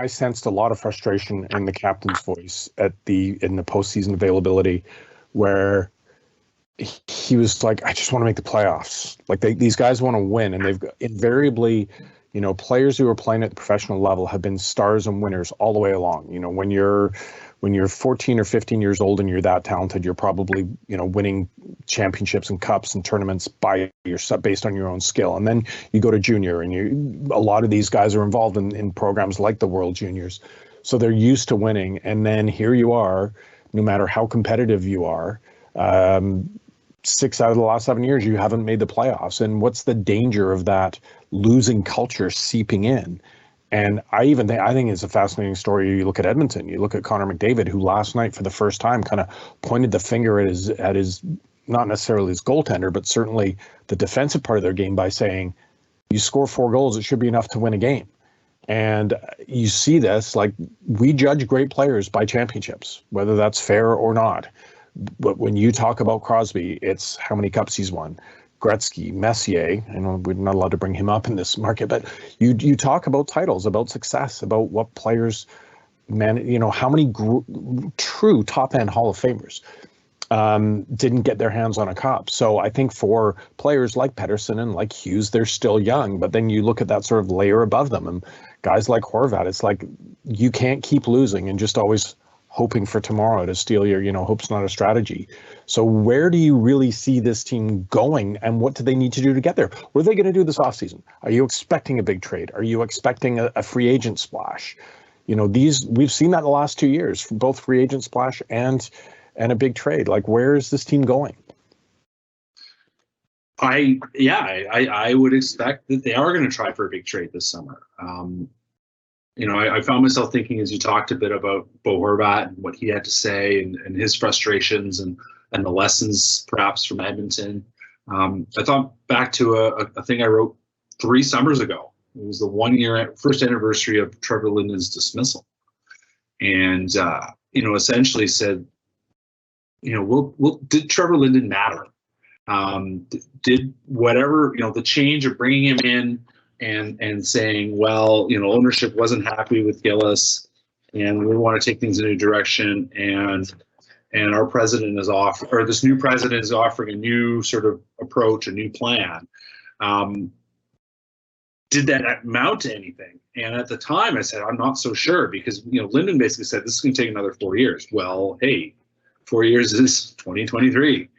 I sensed a lot of frustration in the captain's voice in the postseason availability, where he was like, I just want to make the playoffs. Like these guys want to win, and they've invariably, players who are playing at the professional level have been stars and winners all the way along. When you're 14 or 15 years old and you're that talented, you're probably, winning championships and cups and tournaments based on your own skill. And then you go to junior, and a lot of these guys are involved in programs like the World Juniors. So they're used to winning. And then here you are, no matter how competitive you are, 6 out of the last 7 years, you haven't made the playoffs. And what's the danger of that losing culture seeping in? And I think it's a fascinating story. You look at Edmonton, you look at Connor McDavid, who last night for the first time kind of pointed the finger at his not necessarily his goaltender, but certainly the defensive part of their game by saying, you score 4 goals, it should be enough to win a game. And you see this, like, we judge great players by championships, whether that's fair or not. But when you talk about Crosby, it's how many cups he's won. Gretzky, Messier, I know we're not allowed to bring him up in this market, but you talk about titles, about success, about what players, how many true top-end Hall of Famers didn't get their hands on a cup. So I think for players like Pettersson and like Hughes, they're still young, but then you look at that sort of layer above them, and guys like Horvat, it's like you can't keep losing and just always hoping for tomorrow to steal your, hope's not a strategy. So where do you really see this team going, and what do they need to do to get there? What are they going to do this offseason? Are you expecting a big trade? Are you expecting a free agent splash? We've seen that in the last 2 years, both free agent splash and a big trade. Like, where is this team going? I would expect that they are going to try for a big trade this summer. I found myself thinking, as you talked a bit about Bo Horvat and what he had to say and his frustrations and the lessons perhaps from Edmonton. I thought back to a thing I wrote 3 summers ago. It was the first anniversary of Trevor Linden's dismissal. And, essentially said, did Trevor Linden matter? Did whatever, the change of bringing him in and saying, well, ownership wasn't happy with Gillis and we want to take things in a new direction, and our president this new president is offering a new sort of approach, a new plan. Did that amount to anything? And at the time I said, I'm not so sure, because, Linden basically said, this is going to take another 4 years. Well, hey, 4 years is 2023.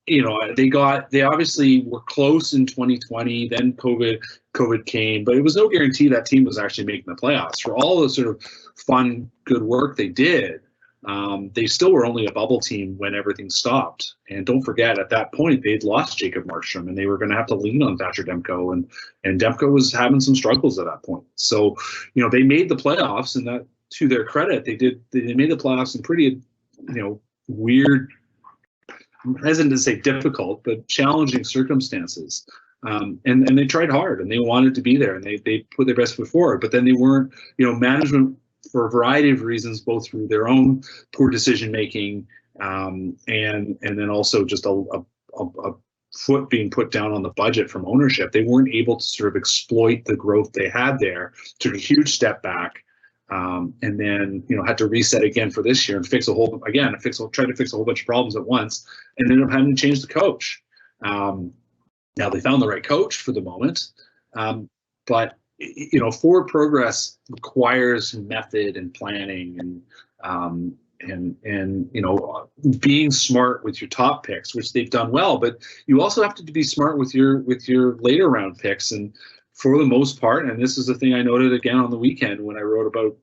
They obviously were close in 2020, then COVID came, but it was no guarantee that team was actually making the playoffs. For all the sort of fun, good work they did, they still were only a bubble team when everything stopped. And don't forget, at that point, they'd lost Jacob Markstrom, and they were going to have to lean on Thatcher Demko, and Demko was having some struggles at that point. So, they made the playoffs, and that, to their credit, they made the playoffs in pretty, weird, I'm hesitant to say difficult, but challenging circumstances. And they tried hard, and they wanted to be there, and they put their best foot forward. But then they weren't, management, for a variety of reasons, both through their own poor decision making, and then also just a foot being put down on the budget from ownership. They weren't able to sort of exploit the growth they had there. Took a huge step back. And then, had to reset again for this year and try to fix a whole bunch of problems at once, and ended up having to change the coach. Now they found the right coach for the moment, but forward progress requires method and planning and being smart with your top picks, which they've done well. But you also have to be smart with your later round picks. And for the most part, and this is the thing I noted again on the weekend when I wrote about,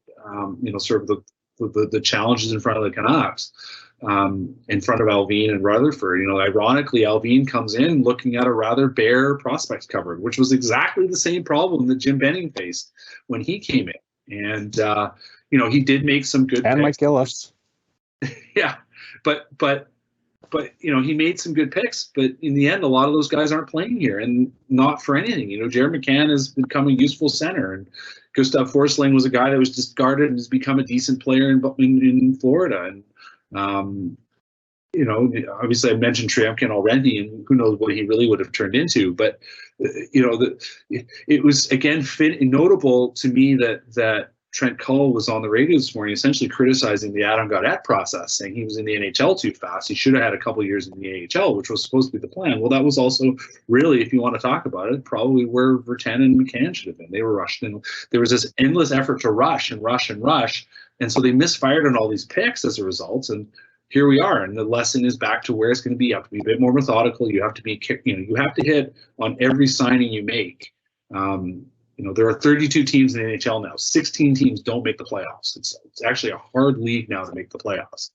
sort of the challenges in front of the Canucks, in front of Alvin and Rutherford. Ironically, Alvin comes in looking at a rather bare prospects cupboard, which was exactly the same problem that Jim Benning faced when he came in. And, he did make some good and picks. Mike Gillis. Yeah, but he made some good picks, but in the end, a lot of those guys aren't playing here, and not for anything. Jared McCann has become a useful center, and Gustav Forsling was a guy that was discarded and has become a decent player in Florida. And you know, obviously I mentioned Tryamkin already, and who knows what he really would have turned into. But you know, it was again notable to me that Trent Cull was on the radio this morning, essentially criticizing the Adam Gaudette process, saying he was in the NHL too fast. He should have had a couple of years in the AHL, which was supposed to be the plan. Well, that was also really, if you want to talk about it, probably where Virtanen and McCann should have been. They were rushed, and there was this endless effort to rush and rush and rush, and so they misfired on all these picks as a result. And here we are, and the lesson is back to where it's going to be. You have to be a bit more methodical. You have to be, you know, you have to hit on every signing you make. You know, there are 32 teams in the NHL now. 16 teams don't make the playoffs. It's actually a hard league now to make the playoffs,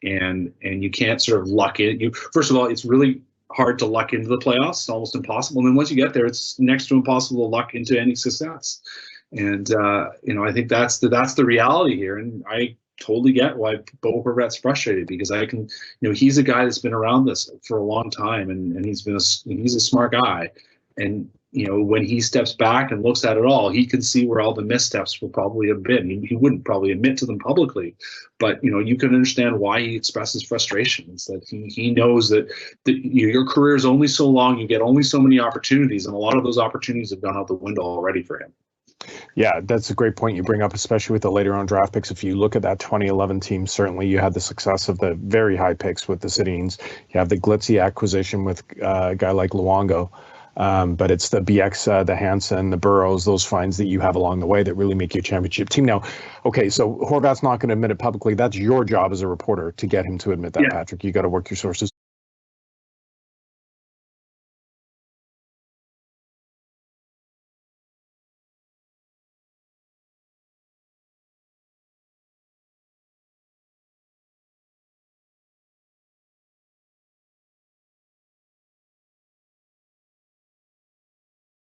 and you can't sort of luck in. You first of all, it's really hard to luck into the playoffs. It's almost impossible. And then once you get there, it's next to impossible to luck into any success. And you know, I think that's the reality here. And I totally get why Bo Horvat's frustrated, because I can, you know, he's a guy that's been around this for a long time, and he's a smart guy. And you know, when he steps back and looks at it all, he can see where all the missteps will probably have been. He wouldn't probably admit to them publicly, but you know, you can understand why he expresses frustrations. That he knows that your career is only so long, you get only so many opportunities, and a lot of those opportunities have gone out the window already for him. Yeah, that's a great point you bring up, especially with the later on draft picks. If you look at that 2011 team, certainly you had the success of the very high picks with the Sedins. You have the glitzy acquisition with a guy like Luongo. But it's the BX, the Hansen, the Burrows, those finds that you have along the way that really make you a championship team. Now, okay, so Horvat's not going to admit it publicly. That's your job as a reporter to get him to admit that, Patrick. You got to work your sources.